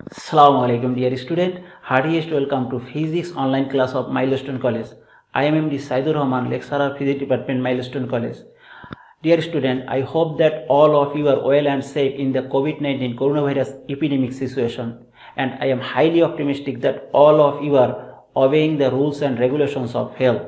Assalamu alaikum dear student, heartiest welcome to physics online class of Milestone College. I am MD Saidur Rahman, lecturer physics department Milestone College. Dear student, I hope that all of you are well and safe in the COVID-19 coronavirus epidemic situation, and I am highly optimistic that all of you are obeying the rules and regulations of health.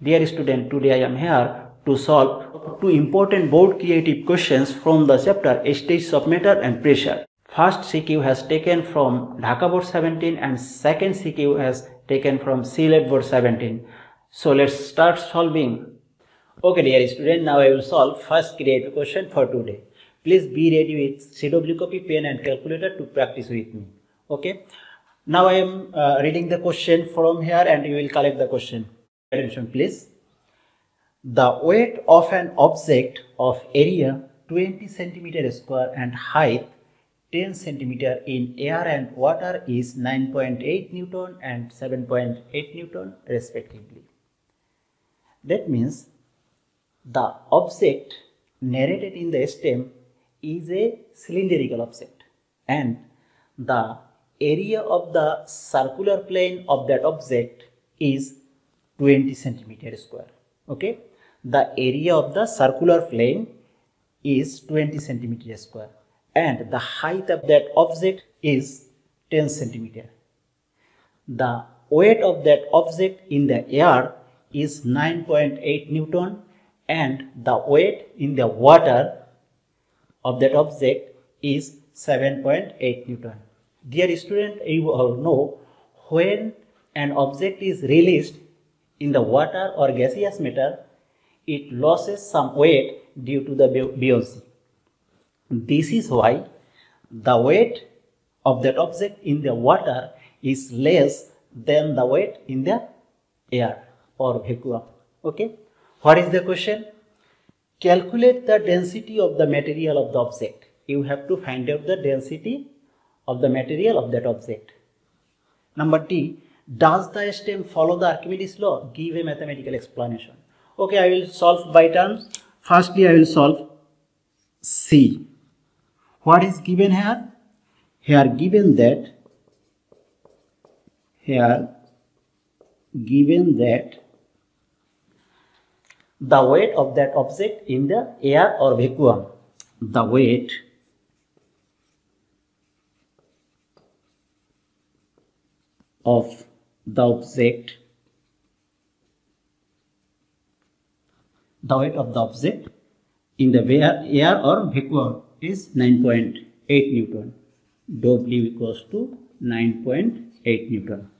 Dear student, today I am here to solve two important board creative questions from the chapter States of Matter and Pressure. First CQ has taken from Dhaka Board 17 and second CQ has taken from CLET Board 17. So let's start solving. Okay dear student, now I will solve first creative question for today. Please be ready with CW copy, pen and calculator to practice with me. Okay. Now I am reading the question from here and you will collect the question. Attention please. The weight of an object of area 20 centimeter square and height 10 centimeter in air and water is 9.8 Newton and 7.8 Newton respectively. That means the object narrated in the stem is a cylindrical object and the area of the circular plane of that object is 20 centimeter square. Okay, the area of the circular plane is 20 centimeter square and the height of that object is 10 centimeter. The weight of that object in the air is 9.8 Newton and the weight in the water of that object is 7.8 Newton. Dear student, you all know when an object is released in the water or gaseous matter, it loses some weight due to the buoyancy. This is why the weight of that object in the water is less than the weight in the air or vacuum. Okay. What is the question? Calculate the density of the material of the object. You have to find out the density of the material of that object. Number D. Does the stem follow the Archimedes law? Give a mathematical explanation. Okay, I will solve by terms. Firstly, I will solve C. What is given here? Here given that the weight of that object in the air or vacuum, the weight of the object in the air or vacuum is 9.8 Newton. W equals to 9.8 Newton.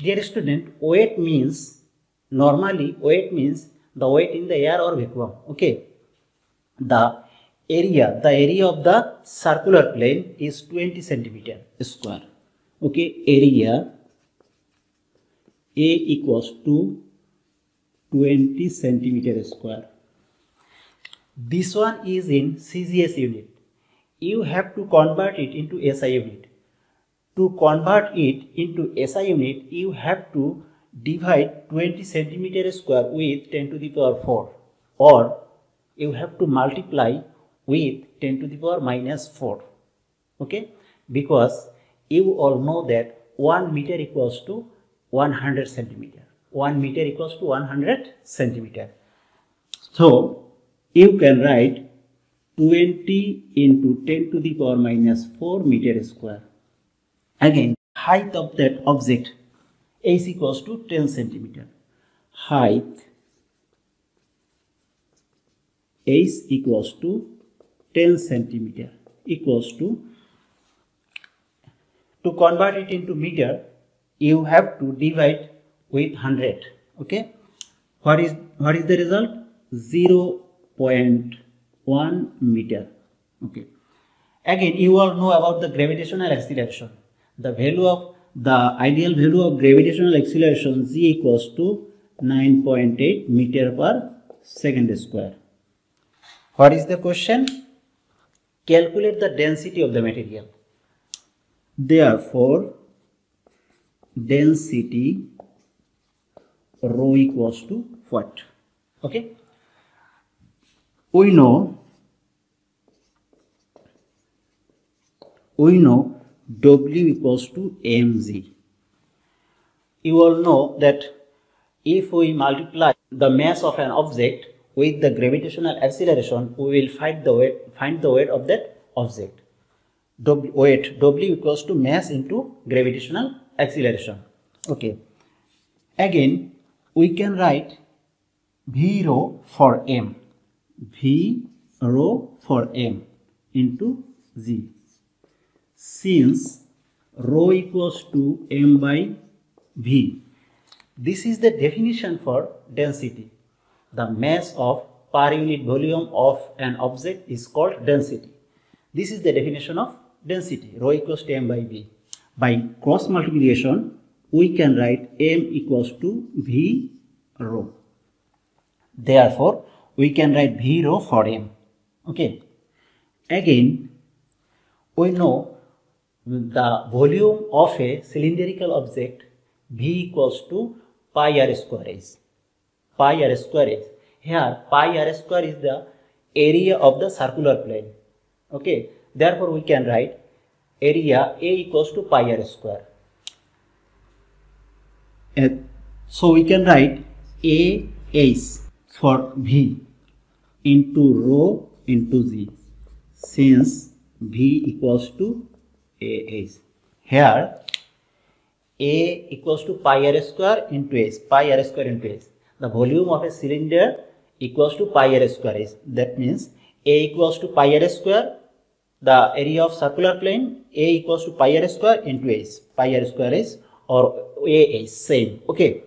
Dear student, weight means, normally weight means the weight in the air or vacuum. Okay. The area of the circular plane is 20 centimeter square. Okay, area A equals to 20 centimeter square. This one is in CGS unit. You have to convert it into SI unit. To convert it into SI unit, you have to divide 20 centimeter square with 10 to the power 4 or you have to multiply with 10 to the power minus 4. Okay, because you all know that 1 meter equals to 100 centimeter. 1 meter equals to 100 centimeter. So you can write 20 into 10 to the power minus 4 meter square. Again, height of that object is equals to 10 centimeter. Height is equals to 10 centimeter equals to convert it into meter, you have to divide with 100. Okay. What is the result? 0.1 meter. Okay. Again, you all know about the gravitational acceleration. The ideal value of gravitational acceleration G equals to 9.8 meter per second square. What is the question? Calculate the density of the material. Therefore, density rho equals to what? Okay. We know W equals to mg. You all know that if we multiply the mass of an object with the gravitational acceleration, we will find the weight of that object. W equals to mass into gravitational acceleration. Okay. Again, we can write V rho for m. V rho for m into g. Since rho equals to m by v, this is the definition for density. The mass of per unit volume of an object is called density. This is the definition of density, rho equals to m by v. By cross multiplication, we can write m equals to v rho. Therefore, we can write v rho for m. Okay. Again, we know the volume of a cylindrical object v equals to pi r square is. Pi r square is. Here, pi r square is the area of the circular plane. Okay. Therefore, we can write area A equals to pi r square. So, we can write A is for V into rho into G, since V equals to A is. Here, A equals to pi r square into S, pi r square into S. The volume of a cylinder equals to pi r square is. That means A equals to pi r square, the area of circular plane, A equals to pi r square into S. Pi r square is or A is same. Okay.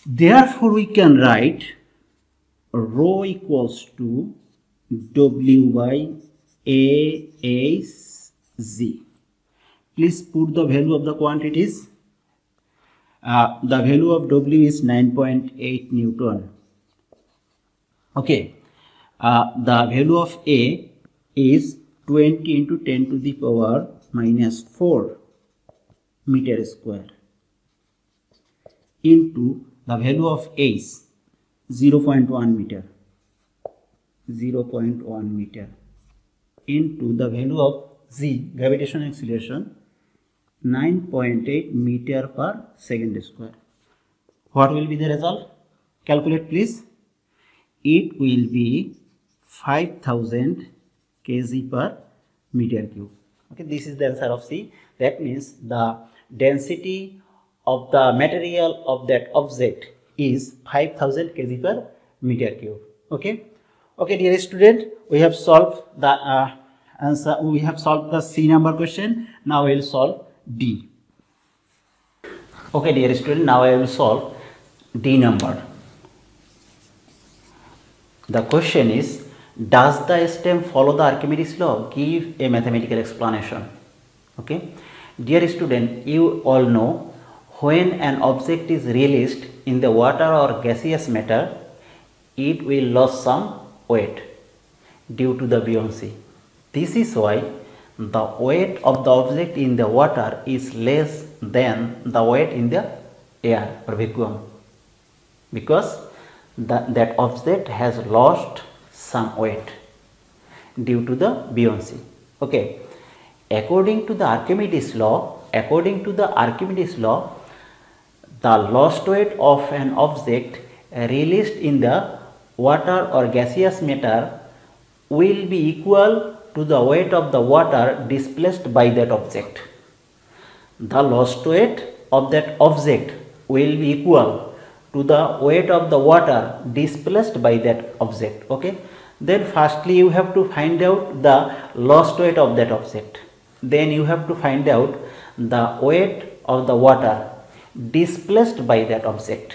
Therefore, we can write rho equals to W by A is Z. Please put the value of the quantities. The value of W is 9.8 Newton. Okay. The value of A is 20 into 10 to the power minus 4 meter square into the value of A is 0.1 meter. 0.1 meter into the value of Z, gravitational acceleration, 9.8 meter per second square. What will be the result? Calculate please. It will be 5000 kg per meter cube. Okay, this is the answer of C. That means the density of the material of that object is 5000 kg per meter cube. Okay. Okay, dear student, we have solved the answer. We have solved the C number question. Now we will solve D. Okay, dear student, now I will solve D number. The question is, does the stem follow the Archimedes law? Give a mathematical explanation. Okay, dear student, you all know when an object is released in the water or gaseous matter, it will lose some weight due to the buoyancy. This is why the weight of the object in the water is less than the weight in the air or vacuum, because that object has lost some weight due to the buoyancy. Okay, according to the Archimedes law, the lost weight of an object released in the water or gaseous matter will be equal to the weight of the water displaced by that object. The lost weight of that object will be equal to the weight of the water displaced by that object. Okay, then firstly you have to find out the lost weight of that object, then you have to find out the weight of the water displaced by that object.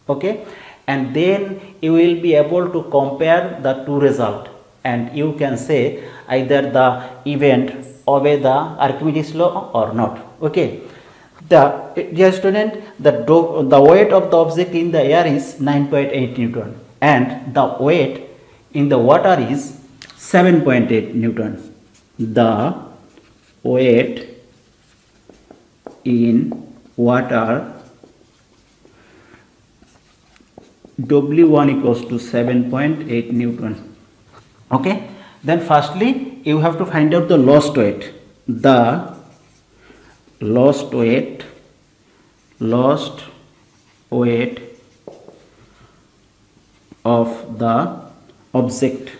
Okay, and then you will be able to compare the two results, and you can say either the event obey the Archimedes law or not. Okay, dear student, the weight of the object in the air is 9.8 Newton and the weight in the water is 7.8 Newton. The weight in water W1 equals to 7.8 Newton. Okay, then firstly you have to find out the lost weight. the lost weight of the object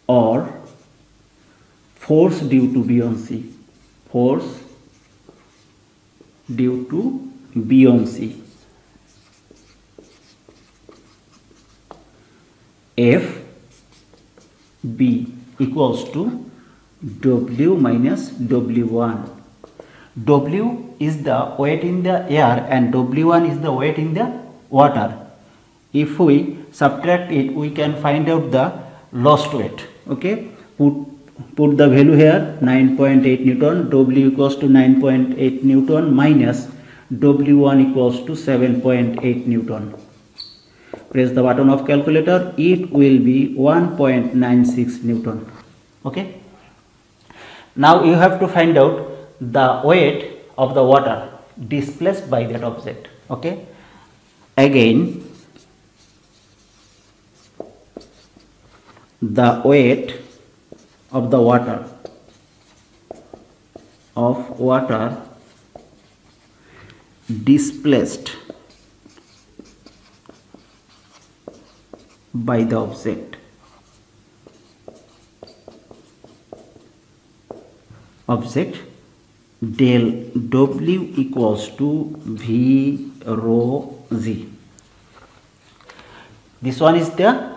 or force due to buoyancy, F B equals to W minus W1. W is the weight in the air and W1 is the weight in the water. If we subtract it, we can find out the lost weight. Okay, put the value here, 9.8 Newton. W equals to 9.8 Newton minus W1 equals to 7.8 Newton. Press the button of calculator. It will be 1.96 Newton. Okay. Now you have to find out the weight of the water displaced by that object. Okay. Again, the weight of the water displaced by the object del W equals to V rho Z. This one is the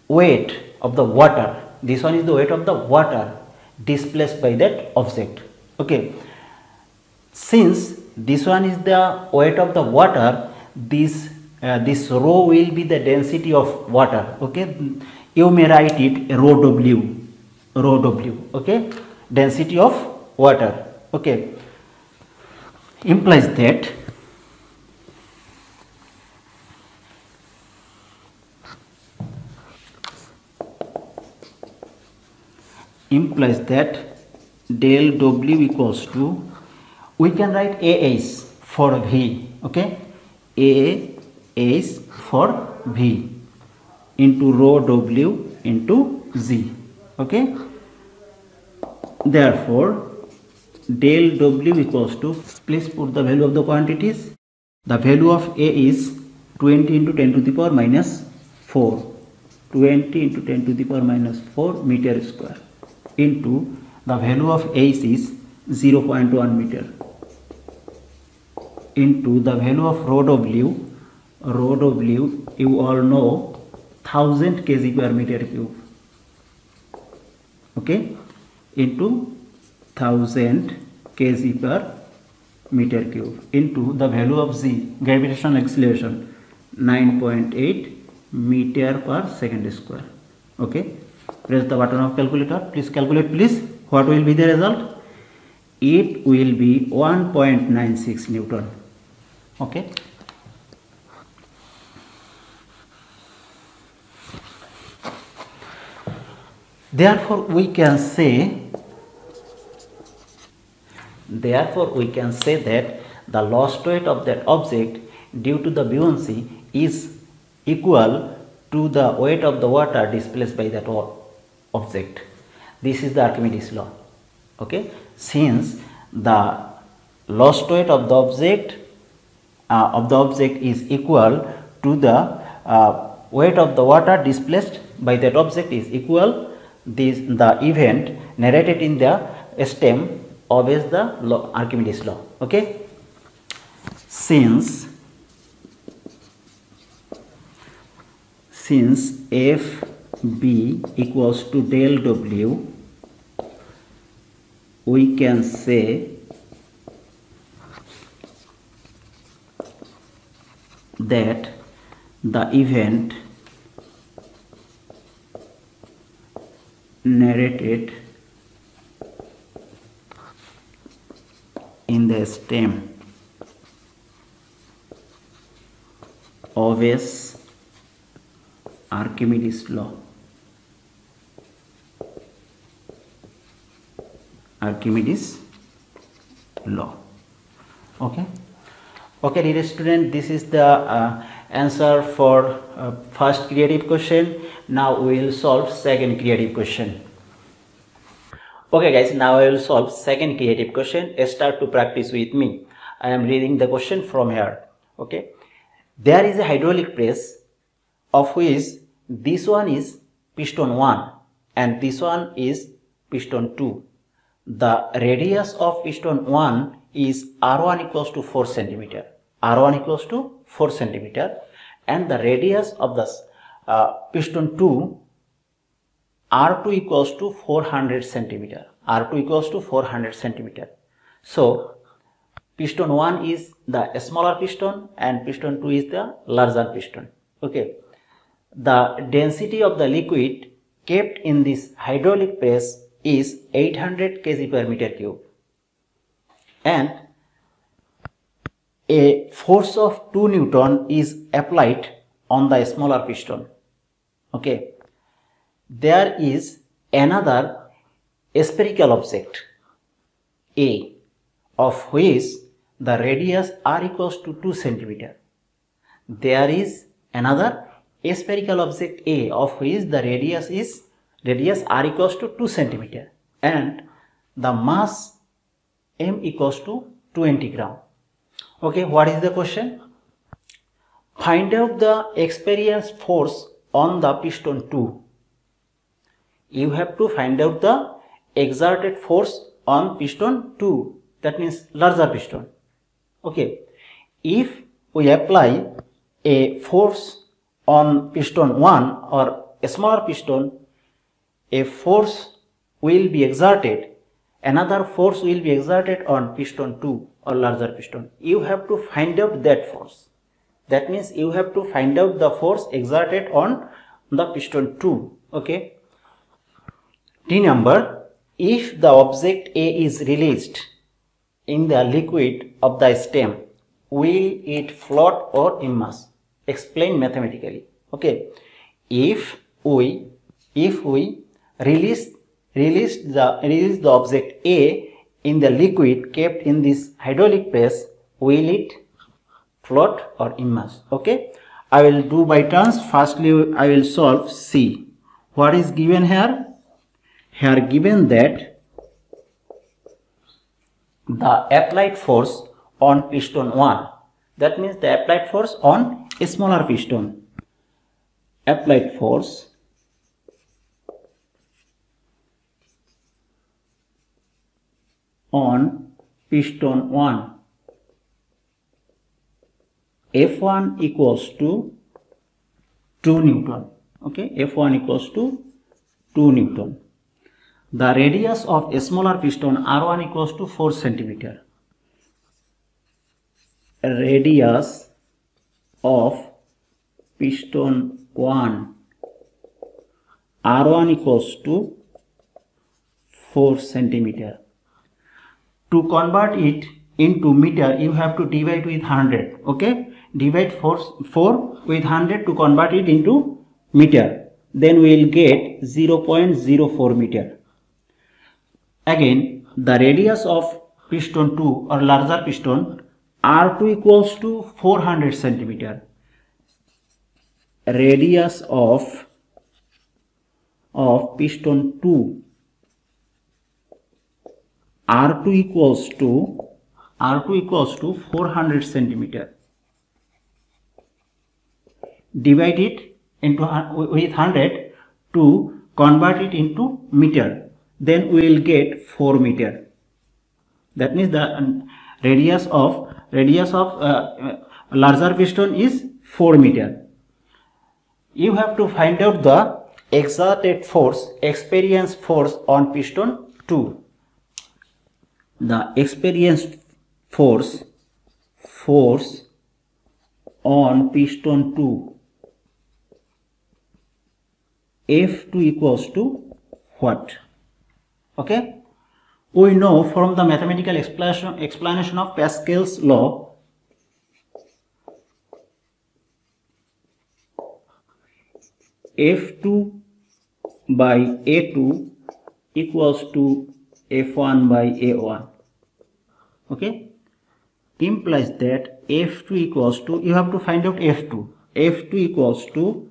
weight of the water. This one is the weight of the water displaced by that object. Okay. Since this one is the weight of the water, this rho will be the density of water. Okay. You may write it rho W. Okay. Density of water. Okay. Implies that del W equals to, we can write AS for V. Okay. AS for V into rho W into Z. Okay. Therefore, del W equals to, please put the value of the quantities. The value of A is 20 into 10 to the power minus 4. 20 into 10 to the power minus 4 meter square into the value of H is 0.1 meter into the value of rho W you all know 1000 kg per meter cube. Okay, into 1000 kg per meter cube into the value of Z, gravitational acceleration, 9.8 meter per second square. Okay, press the button of calculator. Please calculate, please. What will be the result? It will be 1.96 Newton. Okay. Therefore, we can say that the lost weight of that object due to the buoyancy is equal to the weight of the water displaced by that object. This is the Archimedes law. Okay, since the lost weight of the object is equal to the weight of the water displaced by that object is equal, the event narrated in the stem obeys the Archimedes law. Okay, since FB equals to del W, we can say that the event narrated in the stem obeys Archimedes law. Okay. Okay, dear student, this is the answer for first creative question. Now we will solve second creative question. Okay guys, now I will solve second creative question. Start to practice with me. I am reading the question from here. Okay. There is a hydraulic press of which this one is piston 1 and this one is piston 2. The radius of piston 1 is R1 equals to 4 centimeter. R1 equals to 4 centimeter and the radius of the piston 2 R2 equals to 400 centimeter. R2 equals to 400 centimeter. So piston 1 is the smaller piston and piston 2 is the larger piston. Okay. The density of the liquid kept in this hydraulic press is 800 kg per meter cube. And a force of 2 Newton is applied on the smaller piston. Okay. There is another spherical object A of which the radius R equals to 2 centimeter. There is another spherical object A of which the radius R equals to 2 centimeter and the mass M equals to 20 gram. Okay, what is the question? Find out the experienced force on the piston 2. You have to find out the exerted force on piston 2, that means larger piston. Okay, if we apply a force on piston 1 or a smaller piston, a force will be exerted, another force will be exerted on piston 2 or larger piston. You have to find out that force. That means you have to find out the force exerted on the piston 2. Okay. Remember, if the object A is released in the liquid of the stem, will it float or immerse? Explain mathematically. Okay. If we release the object A in the liquid kept in this hydraulic press, will it float or immerse? Okay. I will do by turns. Firstly, I will solve C. What is given here? Here given that the applied force on piston 1, that means the applied force on a smaller piston, applied force on piston 1, F1 equals to 2 Newton. Okay, F1 equals to 2 Newton. The radius of a smaller piston R1 equals to 4 centimeter. Radius of piston 1 R1 equals to 4 centimeter. To convert it into meter, you have to divide with 100. Okay, divide 4 with 100 to convert it into meter. Then we will get 0.04 meter. Again, the radius of piston 2 or larger piston R2 equals to 400 centimeter. Radius of piston 2 R2 equals to 400 centimeter. Divide it into with 100 to convert it into meter. Then we will get 4 meter. That means the radius of larger piston is 4 meter. You have to find out the exerted force, experienced force on piston 2. The experienced force on piston 2, F2 equals to what? Okay, we know from the mathematical explanation of Pascal's law, F2 by A2 equals to F1 by A1. Okay, implies that F2 equals to, you have to find out F2 equals to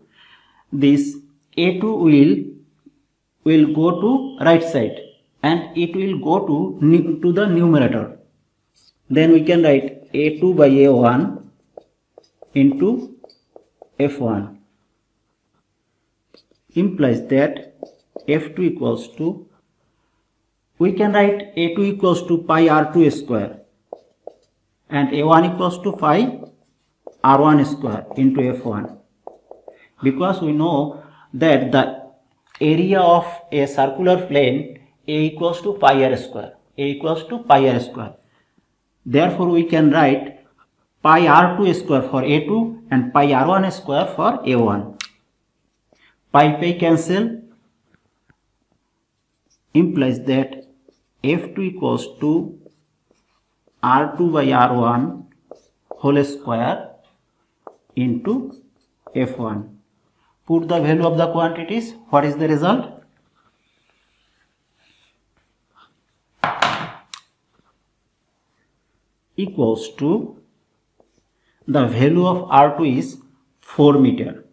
this A2 will go to right side and it will go to the numerator. Then we can write A2 by A1 into F1 implies that F2 equals to, we can write A2 equals to pi R2 square and A1 equals to pi R1 square into F1, because we know that the area of a circular plane A equals to pi R square, A equals to pi R square. Therefore we can write pi R2 square for A2 and pi R1 square for A1. Pi cancel implies that F2 equals to R2 by R1 whole square into F1. Put the value of the quantities. What is the result? Equals to, the value of R2 is 4 meter.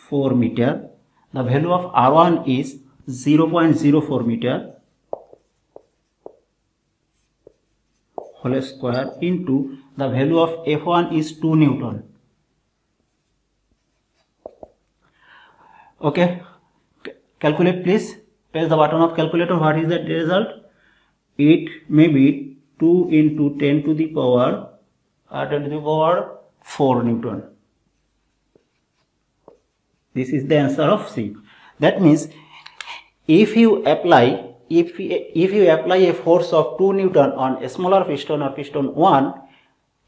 4 meter. The value of R1 is 0.04 meter whole square into the value of F1 is 2 Newton. Okay, calculate please. Press the button of calculator. What is the result? It may be 2 into 10 to the power 4 Newton. This is the answer of C. That means if you apply a force of 2 Newton on a smaller piston or piston 1,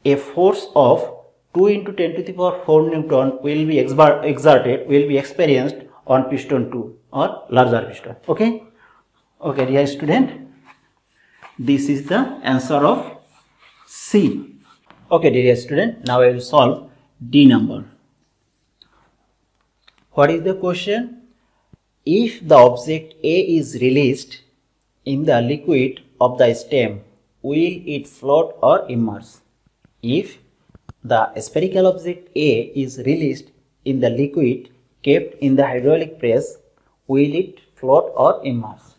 a force of 2 into 10 to the power 4 Newton will be experienced on piston 2 or larger piston. Okay, dear student, this is the answer of C. Okay, dear student, now I will solve D number. What is the question? If the object A is released in the liquid of the stem, will it float or immerse? If the spherical object A is released in the liquid kept in the hydraulic press, will it float or immerse?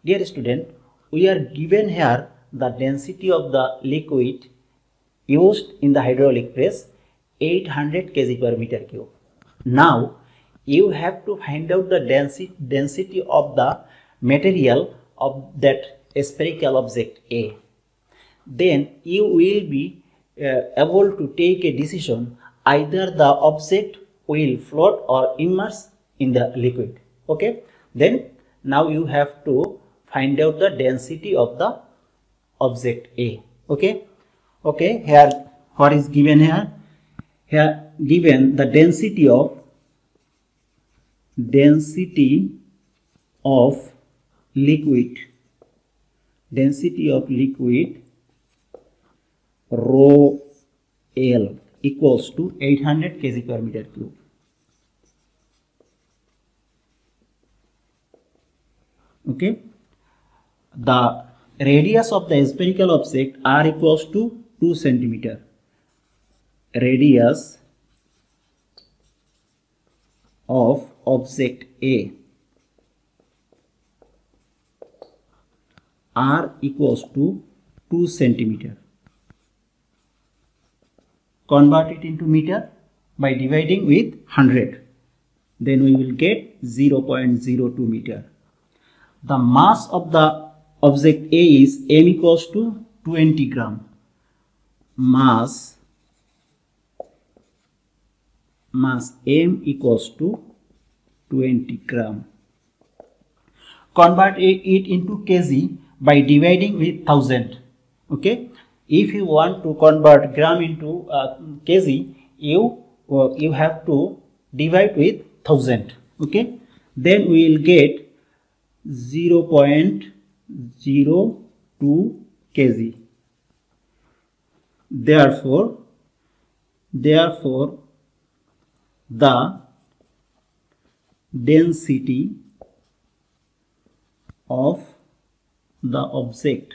Dear student, we are given here the density of the liquid used in the hydraulic press 800 kg per meter cube. Now you have to find out the density of the material of that spherical object A. Then you will be able to take a decision, either the object will float or immerse in the liquid. Okay, then now you have to find out the density of the object A. Okay, here what is given here? Here given the density of liquid rho L equals to 800 kg per meter cube. Okay, the radius of the spherical object R equals to 2 centimeter. Radius of object A R equals to 2 centimeter. Convert it into meter by dividing with 100. Then we will get 0.02 meter. The mass of the object A is M equals to 20 gram. Mass M equals to 20 gram. Convert it into kg by dividing with 1000. Okay, if you want to convert gram into kg, you have to divide with 1000. Okay, then we will get 0.02 kg. Therefore the density of the object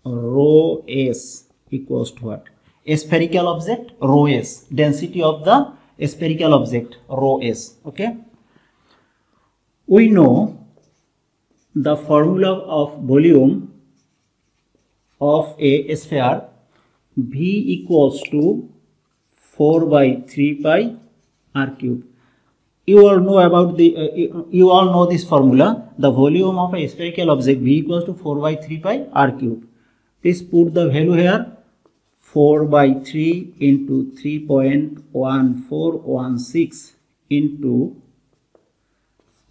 rho s equals to what? spherical object rho s, density of the spherical object rho s. Okay, we know the formula of volume of a sphere, V equals to 4 by 3 pi r cube. You all know about you all know this formula. The volume of a spherical object V equals to 4 by 3 pi r cube. Please put the value here. 4 by 3 into 3.1416 into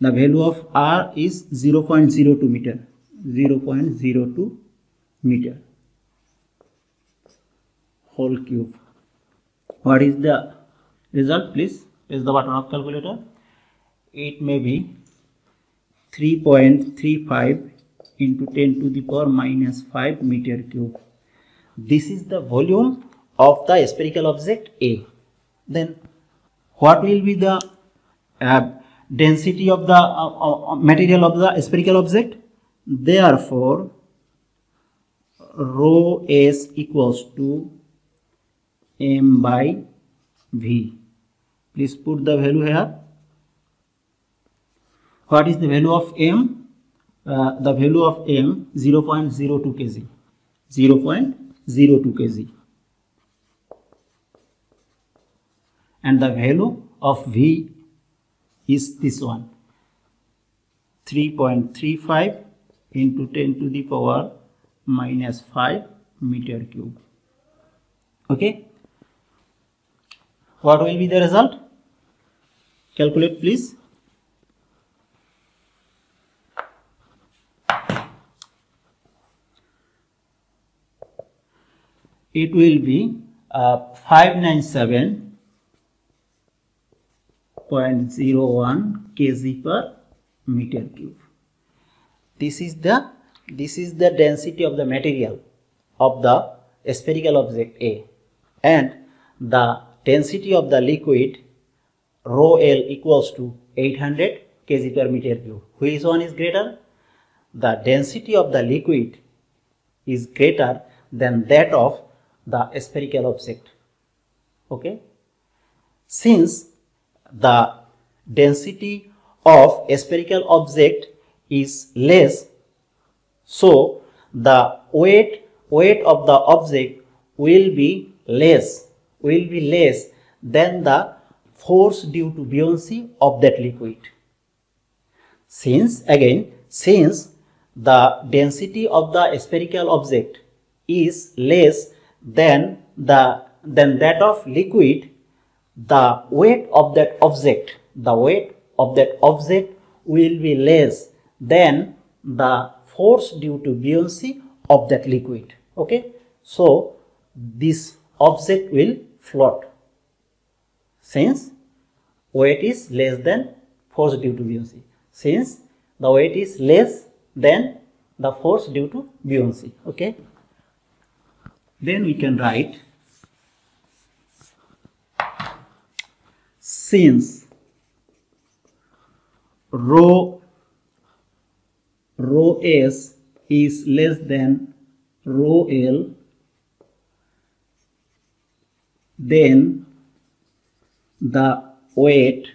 the value of r is 0.02 meter. 0.02 meter whole cube. What is the result? Please press the button of calculator. It may be 3.35 into 10 to the power minus 5 meter cube. This is the volume of the spherical object A. Then what will be the density of the material of the spherical object? Therefore, rho s equals to m by v. Please put the value here. What is the value of m? The value of m 0.02 kg. 0.02 kg. And the value of v is this one. 3.35 into 10 to the power minus 5 meter cube. Okay. What will be the result? Calculate, please. It will be 597.01 kg per meter cube. This is the density of the material of the spherical object A, and the density of the liquid rho L equals to 800 kg per meter cube. Which one is greater? The density of the liquid is greater than that of the spherical object. Okay. Since the density of a spherical object is less, so the weight of the object will be less than the force due to buoyancy of that liquid. Since the density of the spherical object is less than that of liquid, the weight of that object will be less than the force due to buoyancy of that liquid. Okay, so this object will float since weight is less than force due to buoyancy. Since the weight is less than the force due to buoyancy. Okay, then we can write, since rho s is less than rho L, then the weight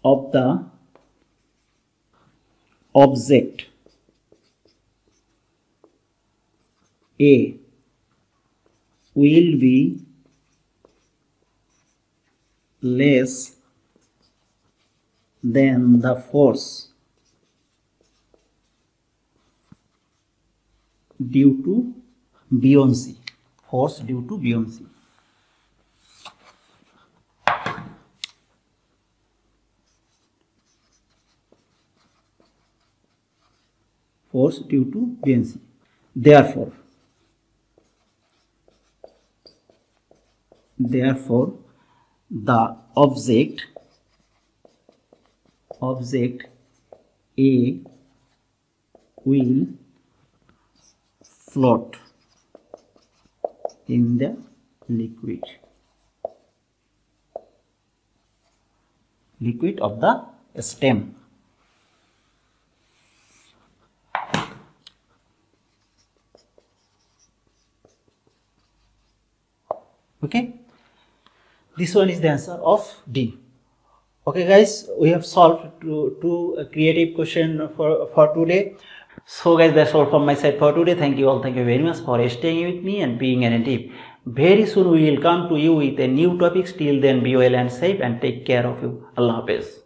of the object A will be less than the force due to buoyancy. Force due to buoyancy. Force due to buoyancy. Therefore, the object A will float in the liquid of the stem. Okay, this one is the answer of D. Okay guys, we have solved two creative question for today. So guys, that's all from my side for today. Thank you all. Thank you very much for staying with me and being attentive. Very soon we will come to you with a new topics. Till then, be well and safe and take care of you. Allah Hafiz.